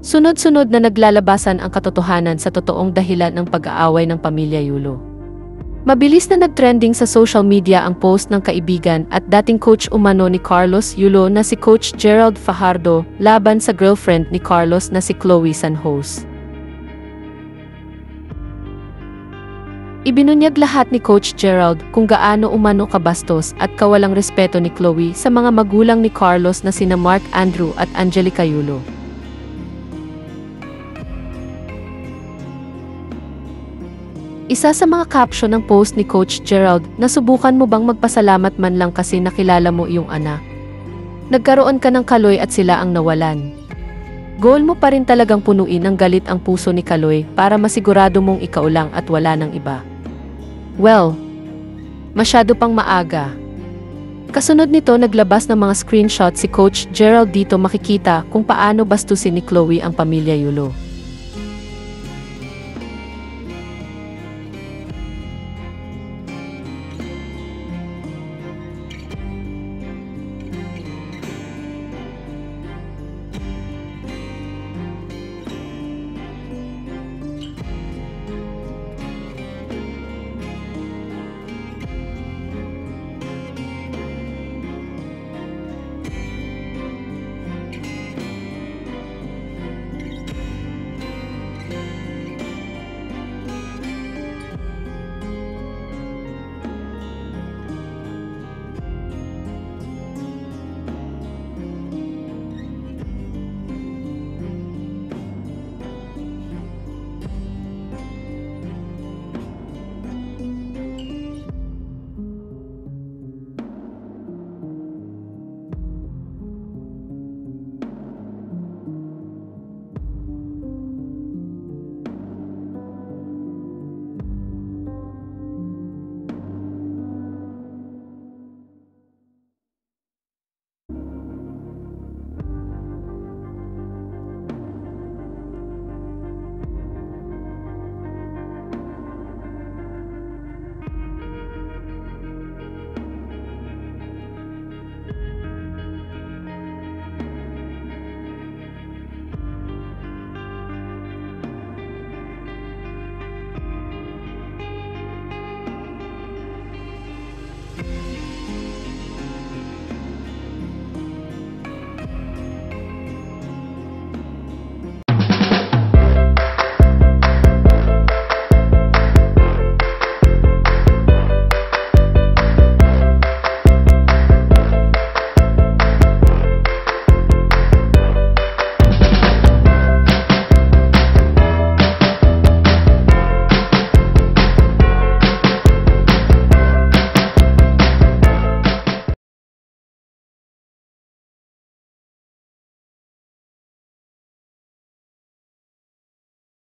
Sunod-sunod na naglalabasan ang katotohanan sa totoong dahilan ng pag-aaway ng pamilya Yulo. Mabilis na nag-trending sa social media ang post ng kaibigan at dating coach umano ni Carlos Yulo na si Coach Gerald Fajardo laban sa girlfriend ni Carlos na si Chloe Sanjos. Ibinunyag lahat ni Coach Gerald kung gaano umano kabastos at kawalang respeto ni Chloe sa mga magulang ni Carlos na sina Mark Andrew at Angelica Yulo. Isa sa mga caption ng post ni Coach Gerald, nasubukan mo bang magpasalamat man lang kasi nakilala mo iyong anak? Nagkaroon ka ng Kaloy at sila ang nawalan. Goal mo pa rin talagang punuin ng galit ang puso ni Kaloy para masigurado mong ikaw lang at wala ng iba. Well, masyado pang maaga. Kasunod nito naglabas ng mga screenshot si Coach Gerald dito makikita kung paano bastusin ni Chloe ang pamilya Yulo.